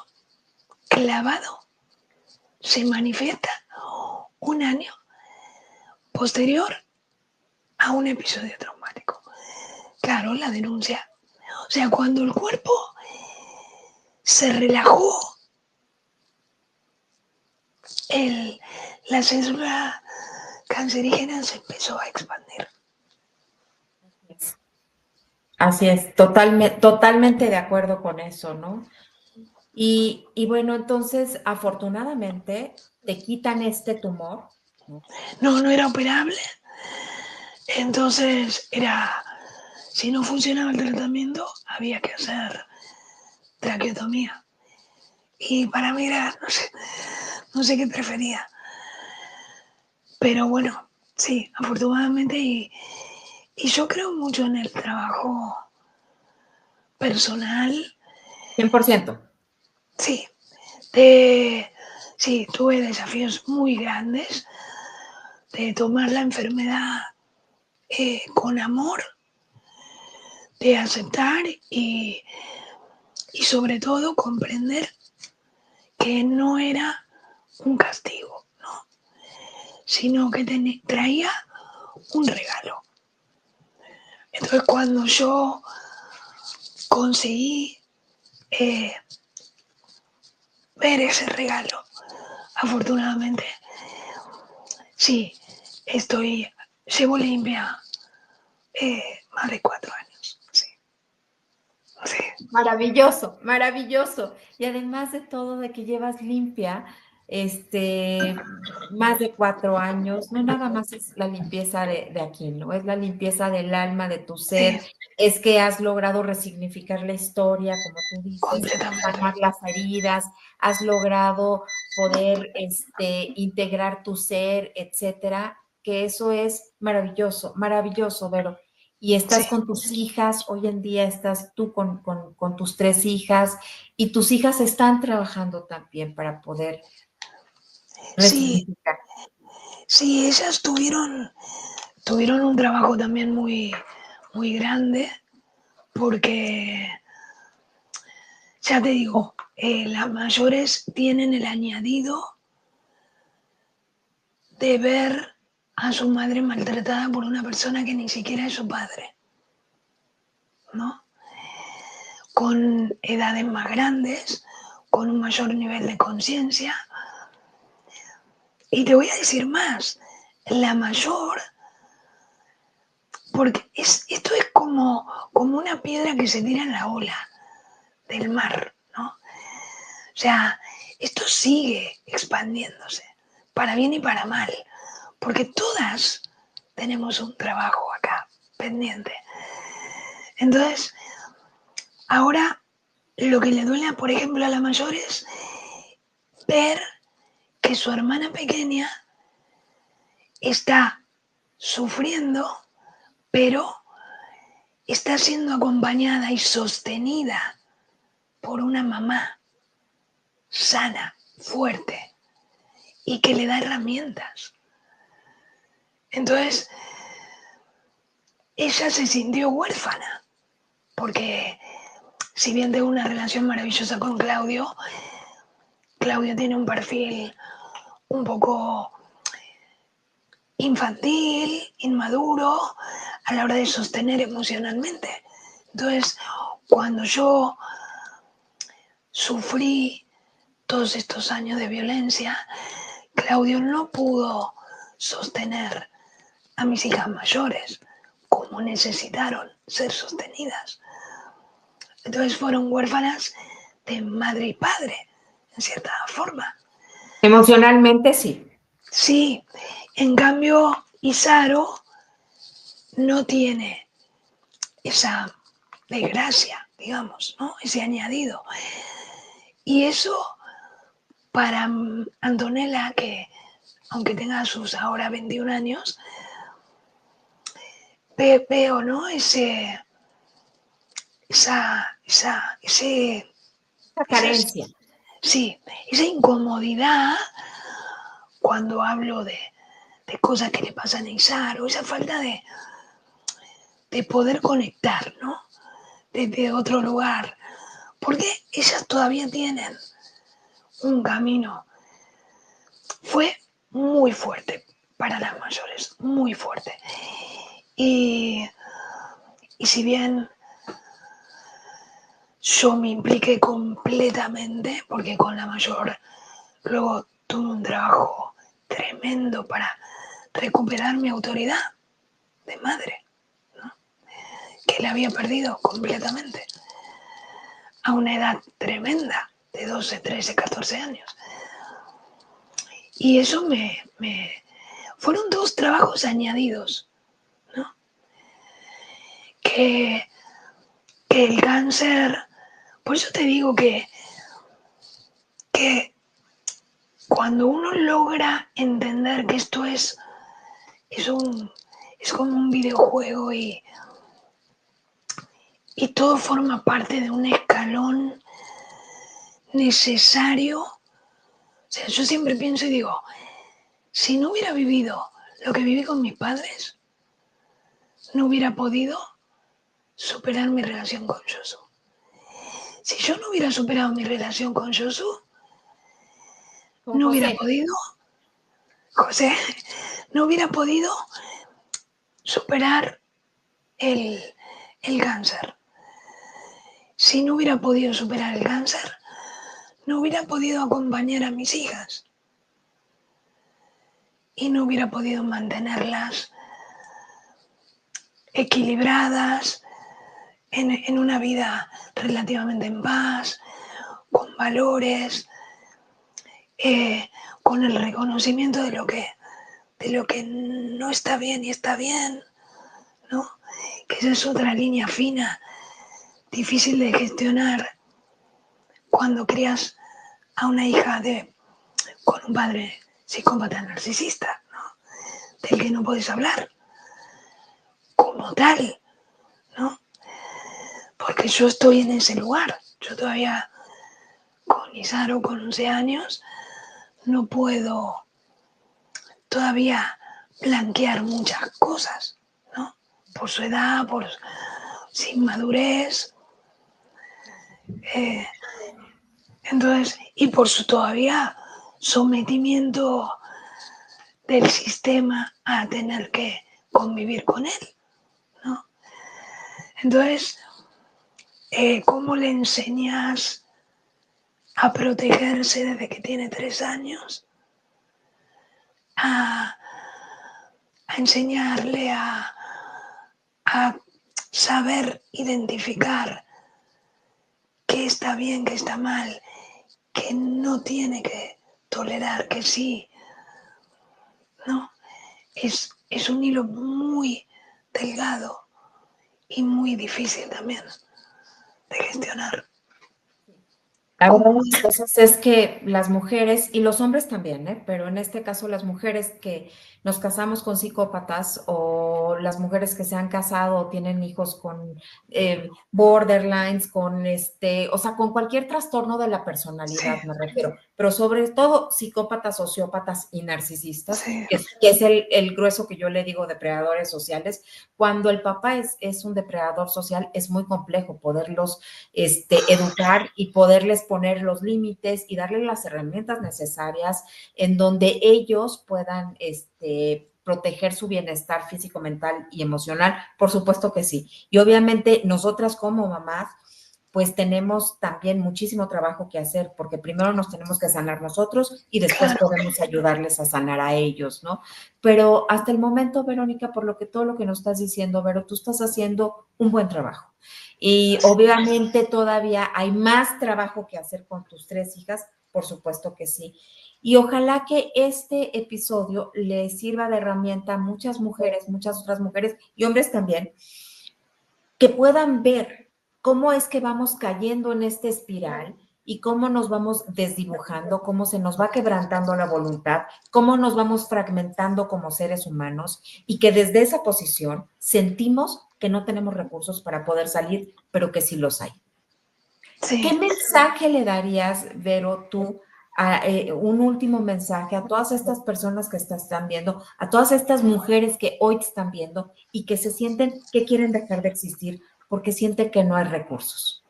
[SPEAKER 2] clavado, se manifiesta un año posterior a un episodio traumático. Claro, la denuncia. O sea, cuando el cuerpo se relajó, la célula cancerígena se empezó a expandir.
[SPEAKER 3] Así es, totalmente de acuerdo con eso, ¿no? Y bueno, entonces, afortunadamente, te quitan este tumor, ¿no?
[SPEAKER 2] No, no era operable. Entonces si no funcionaba el tratamiento, había que hacer traqueotomía. Y para mí era, no sé qué prefería. Pero bueno, sí, afortunadamente. Y yo creo mucho en el trabajo personal.
[SPEAKER 3] 100%.
[SPEAKER 2] Sí, sí, tuve desafíos muy grandes de tomar la enfermedad con amor, de aceptar y sobre todo comprender que no era un castigo, ¿no? Sino que traía un regalo. Entonces cuando yo conseguí ver ese regalo, afortunadamente, sí, llevo limpia más de 4 años. Sí, sí.
[SPEAKER 3] Maravilloso, maravilloso. Y además de todo, de que llevas limpia, más de 4 años, no nada más es la limpieza de aquí, ¿no? Es la limpieza del alma, de tu
[SPEAKER 2] Sí,
[SPEAKER 3] ser, es que has logrado resignificar la historia, como tú dices,
[SPEAKER 2] completamente.
[SPEAKER 3] sanar las heridas, has logrado poder, integrar tu ser, etcétera, que eso es maravilloso, maravilloso, Vero. Y
[SPEAKER 2] Sí,
[SPEAKER 3] estás con tus hijas, hoy en día estás tú con tus 3 hijas y tus hijas están trabajando también para poder
[SPEAKER 2] sí,
[SPEAKER 3] resignificar.
[SPEAKER 2] sí, ellas tuvieron un trabajo también muy, muy grande porque, ya te digo, las mayores tienen el añadido de ver a su madre maltratada por una persona que ni siquiera es su padre, ¿no? Con edades más grandes, con un mayor nivel de conciencia. Y te voy a decir más, la mayor, porque esto es como una piedra que se tira en la ola del mar, ¿no? O sea, esto sigue expandiéndose, para bien y para mal, porque todas tenemos un trabajo acá pendiente. Entonces, ahora lo que le duele, por ejemplo, a la mayor es ver que su hermana pequeña está sufriendo, pero está siendo acompañada y sostenida por una mamá sana, fuerte y que le da herramientas. Entonces, ella se sintió huérfana, porque si bien tengo una relación maravillosa con Claudio, Claudio tiene un perfil un poco infantil, inmaduro, a la hora de sostener emocionalmente. Entonces, cuando yo sufrí todos estos años de violencia, Claudio no pudo sostener a mis hijas mayores como necesitaron ser sostenidas. Entonces fueron huérfanas de madre y padre, en cierta forma.
[SPEAKER 3] Emocionalmente, sí.
[SPEAKER 2] Sí, en cambio, Isaro no tiene esa desgracia, digamos, ¿no? Ese añadido. Y eso para Antonella, que aunque tenga sus ahora 21 años, veo, ¿no? Ese,
[SPEAKER 3] La
[SPEAKER 2] esas,
[SPEAKER 3] carencia.
[SPEAKER 2] sí, esa incomodidad cuando hablo de cosas que le pasan a Isaro, esa falta de poder conectar, ¿no? Desde otro lugar, porque ellas todavía tienen un camino. Fue muy fuerte para las mayores, muy fuerte. Y si bien yo me impliqué completamente, porque con la mayor luego tuve un trabajo tremendo para recuperar mi autoridad de madre, ¿no? Que la había perdido completamente a una edad tremenda de 12, 13, 14 años. Y eso fueron 2 trabajos añadidos, ¿no? Que el cáncer, por eso te digo que cuando uno logra entender que esto es como un videojuego y todo forma parte de un escalón necesario. O sea, yo siempre pienso y digo, si no hubiera vivido lo que viví con mis padres, no hubiera podido superar mi relación con Josu. Si yo no hubiera superado mi relación con Josu, no hubiera podido, José, no hubiera podido superar el cáncer. Si no hubiera podido superar el cáncer, no hubiera podido acompañar a mis hijas y no hubiera podido mantenerlas equilibradas en una vida relativamente en paz, con valores, con el reconocimiento de lo que no está bien y está bien, ¿no? Que esa es otra línea fina, difícil de gestionar cuando crías a una hija con un padre psicópata narcisista, ¿no? Del que no puedes hablar como tal, ¿no? Porque yo estoy en ese lugar. Yo todavía con Isaro, con 11 años, no puedo todavía blanquear muchas cosas, ¿no? Por su edad, sin madurez. Entonces, y por su todavía sometimiento del sistema a tener que convivir con él, ¿no? Entonces, ¿cómo le enseñas a protegerse desde que tiene 3 años? A enseñarle a saber identificar qué está bien, qué está mal, que no tiene que tolerar, que sí, ¿no? Es un hilo muy delgado y muy difícil también de gestionar.
[SPEAKER 3] La verdad de las cosas es que las mujeres, y los hombres también, pero en este caso las mujeres que nos casamos con psicópatas o las mujeres que se han casado o tienen hijos con borderlines, o sea, con cualquier trastorno de la personalidad,
[SPEAKER 2] Sí.
[SPEAKER 3] me refiero, pero sobre todo psicópatas, sociópatas y narcisistas,
[SPEAKER 2] Sí.
[SPEAKER 3] que es el grueso que yo le digo depredadores sociales. Cuando el papá es un depredador social, es muy complejo poderlos educar y poderles poner los límites y darles las herramientas necesarias en donde ellos puedan proteger su bienestar físico, mental y emocional. Por supuesto que sí. Y obviamente nosotras como mamás, pues tenemos también muchísimo trabajo que hacer, porque primero nos tenemos que sanar nosotros y después podemos ayudarles a sanar a ellos, ¿no? Pero hasta el momento, Verónica, todo lo que nos estás diciendo, Vero, tú estás haciendo un buen trabajo. Y obviamente todavía hay más trabajo que hacer con tus 3 hijas, por supuesto que sí. Y ojalá que este episodio le sirva de herramienta a muchas mujeres, muchas otras mujeres y hombres también, que puedan ver cómo es que vamos cayendo en esta espiral y cómo nos vamos desdibujando, cómo se nos va quebrantando la voluntad, cómo nos vamos fragmentando como seres humanos y que desde esa posición sentimos que no tenemos recursos para poder salir, pero que sí los hay.
[SPEAKER 2] Sí.
[SPEAKER 3] ¿Qué mensaje le darías, Vero, tú un último mensaje a todas estas personas que están viendo, a todas estas mujeres que hoy te están viendo y que se sienten que quieren dejar de existir porque sienten que no hay recursos?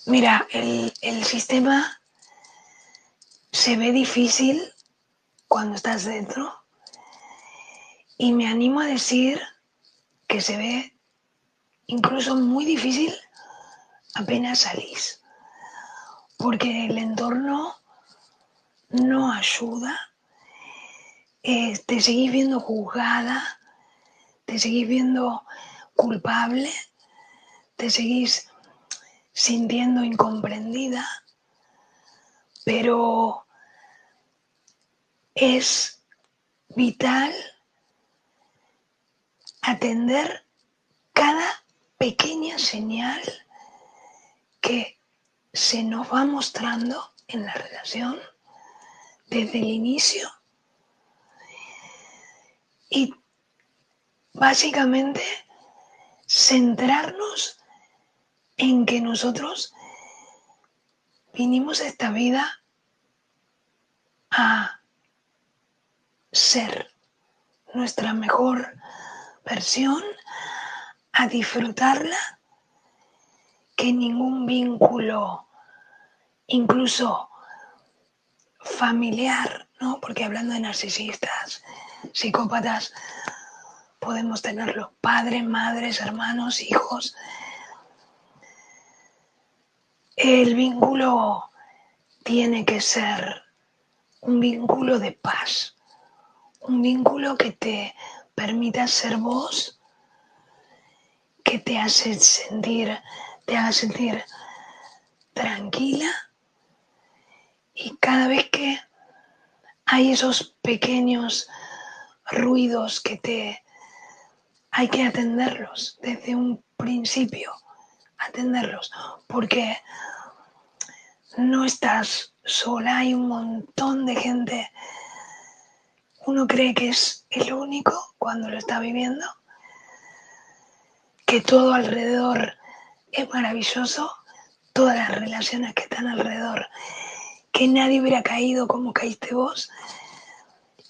[SPEAKER 2] Mira, el sistema se ve difícil cuando estás dentro y me animo a decir que se ve incluso muy difícil apenas salís, porque el entorno no ayuda, te seguís viendo juzgada, te seguís viendo culpable, te seguís sintiendo incomprendida, pero es vital atender cada pequeña señal que se nos va mostrando en la relación desde el inicio y básicamente centrarnos en que nosotros vinimos a esta vida a ser nuestra mejor versión, a disfrutarla, que ningún vínculo, incluso familiar, ¿no? Porque hablando de narcisistas, psicópatas, podemos tenerlos padres, madres, hermanos, hijos. El vínculo tiene que ser un vínculo de paz, un vínculo que te permita ser vos, que te haga sentir tranquila, y cada vez que hay esos pequeños ruidos hay que atenderlos desde un principio, atenderlos, porque no estás sola, hay un montón de gente. Uno cree que es el único cuando lo está viviendo, que todo alrededor es maravilloso, todas las relaciones que están alrededor, que nadie hubiera caído como caíste vos,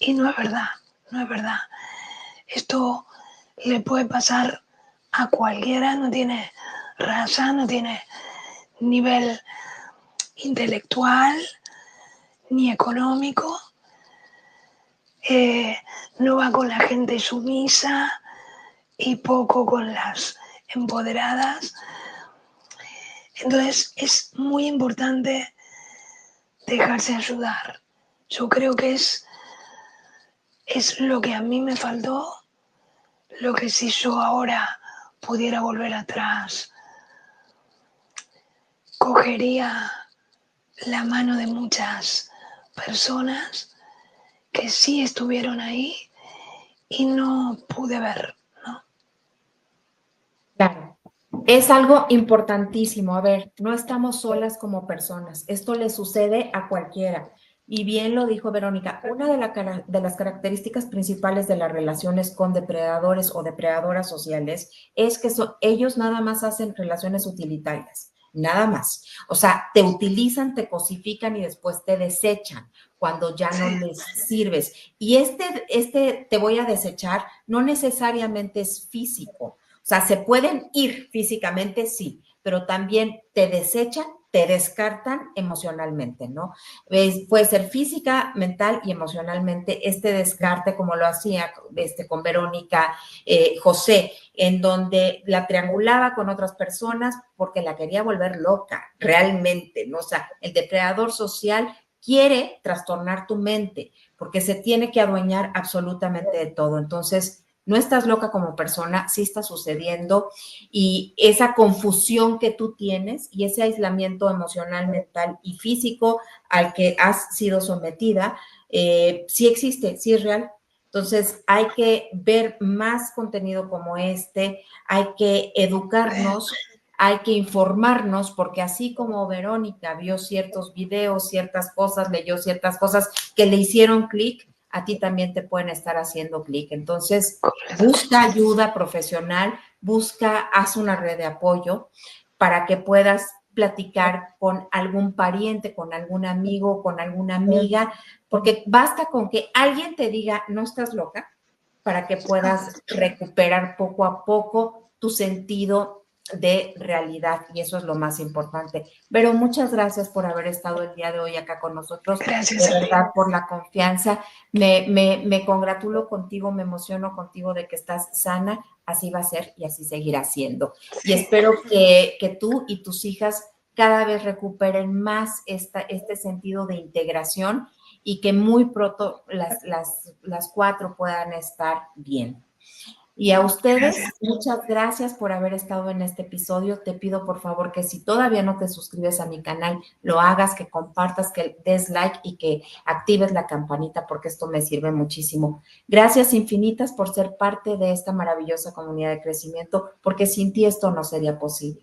[SPEAKER 2] y no es verdad, no es verdad. Esto le puede pasar a cualquiera, no tiene raza, no tiene nivel intelectual ni económico, no va con la gente sumisa y poco con las empoderadas. Entonces es muy importante dejarse ayudar. Yo creo que es lo que a mí me faltó, lo que si yo ahora pudiera volver atrás, cogería la mano de muchas personas que sí estuvieron ahí y no pude ver, ¿no?
[SPEAKER 3] Claro. Es algo importantísimo. A ver, no estamos solas como personas. Esto le sucede a cualquiera. Y bien lo dijo Verónica, una de las características principales de las relaciones con depredadores o depredadoras sociales es que ellos nada más hacen relaciones utilitarias, nada más. O sea, te utilizan, te cosifican y después te desechan cuando ya no les sirves. Y te voy a desechar no necesariamente es físico. O sea, se pueden ir físicamente, sí, pero también te desechan, te descartan emocionalmente, ¿no? Puede ser física, mental y emocionalmente este descarte, como lo hacía con Verónica José, en donde la triangulaba con otras personas porque la quería volver loca, realmente, ¿no? O sea, el depredador social quiere trastornar tu mente porque se tiene que adueñar absolutamente de todo. Entonces, no estás loca como persona, sí está sucediendo, y esa confusión que tú tienes y ese aislamiento emocional, mental y físico al que has sido sometida, sí existe, sí es real. Entonces hay que ver más contenido como este, hay que educarnos, hay que informarnos, porque así como Verónica vio ciertos videos, ciertas cosas, leyó ciertas cosas que le hicieron clic, a ti también te pueden estar haciendo clic. Entonces, busca ayuda profesional, haz una red de apoyo para que puedas platicar con algún pariente, con algún amigo, con alguna amiga, porque basta con que alguien te diga, no estás loca, para que puedas recuperar poco a poco tu sentido de realidad, y eso es lo más importante. Pero muchas gracias por haber estado el día de hoy acá con nosotros.
[SPEAKER 2] Gracias
[SPEAKER 3] de verdad, por la confianza. Me congratulo contigo, me emociono contigo de que estás sana. Así va a ser y así seguirá siendo.
[SPEAKER 2] Sí.
[SPEAKER 3] Y espero que tú y tus hijas cada vez recuperen más este sentido de integración y que muy pronto las 4 puedan estar bien. Y a ustedes, muchas gracias por haber estado en este episodio. Te pido por favor que si todavía no te suscribes a mi canal, lo hagas, que compartas, que des like y que actives la campanita porque esto me sirve muchísimo. Gracias infinitas por ser parte de esta maravillosa comunidad de crecimiento, porque sin ti esto no sería posible.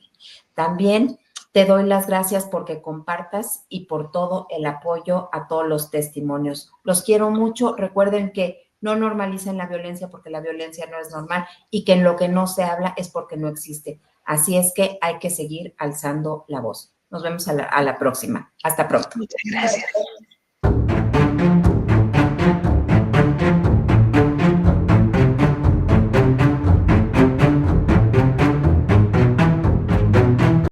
[SPEAKER 3] También te doy las gracias porque compartas y por todo el apoyo a todos los testimonios. Los quiero mucho. Recuerden que no normalicen la violencia porque la violencia no es normal y que en lo que no se habla es porque no existe. Así es que hay que seguir alzando la voz. Nos vemos a la próxima. Hasta pronto.
[SPEAKER 2] Muchas gracias.